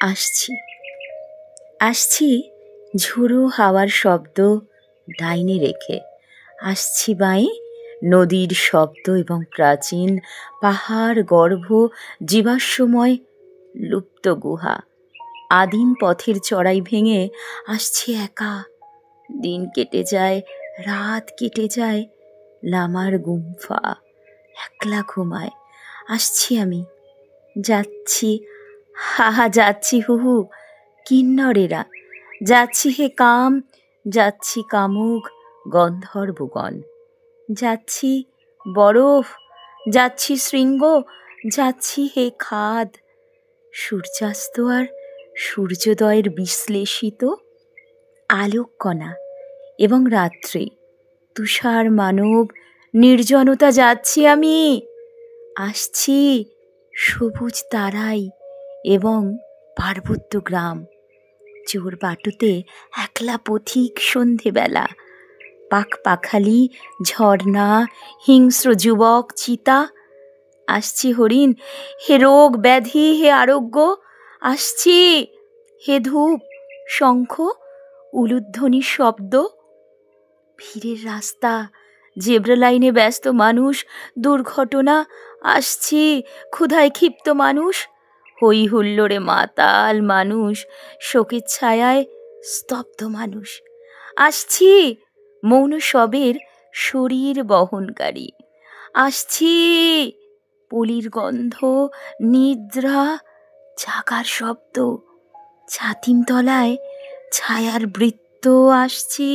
আসছি আসছি ঝোড়ো হাওয়ার শব্দ ডাইনে রেখে, আসছি বাঁয়ে নদীর শব্দ এবং প্রাচীন পাহাড় গর্ভ জীবাশ্মময় লুপ্ত গুহা। আদিম পথের চড়াই ভেঙে আসছি একা। দিন কেটে যায়, রাত কেটে যায়, লামার গুম্ফা একলা ঘুমায়। আসছি আমি, যাচ্ছি, হা যাচ্ছি হুহু কিন্নরেরা, যাচ্ছি হে কাম, যাচ্ছি কামুক গন্ধর্বগণ, যাচ্ছি বরফ, যাচ্ছি শৃঙ্গ, যাচ্ছি হে খাদ। সূর্যাস্ত আর সূর্যোদয়ের বিশ্লেষিত আলোককণা এবং রাত্রে তুষার মানব নির্জনতা, যাচ্ছি আমি। আসছি সবুজ তারাই এবং পার্বত্য গ্রাম, চোর বাটুতে একলা পথিক সন্ধেবেলা, পাখালি ঝর্ণা, হিংস্র যুবক চিতা। আসছি হরিণ, হে রোগ ব্যাধি, হে আরোগ্য। আসছি হে ধূপ, শঙ্খ, উলুধ্বনির শব্দ। ভিড়ের রাস্তা, জেব্রা লাইনে ব্যস্ত মানুষ, দুর্ঘটনা। আসছি ক্ষুধায় ক্ষিপ্ত মানুষ, হই হুল্লোড়ে মাতাল মানুষ, শোকের ছায়ায় স্তব্ধ মানুষ। আসছি মৌন শবের শরীর বহনকারী। আসছি পলির গন্ধ, নিদ্রা, জাগার শব্দ, ছাতিম তলায় ছায়ার বৃত্ত। আসছি।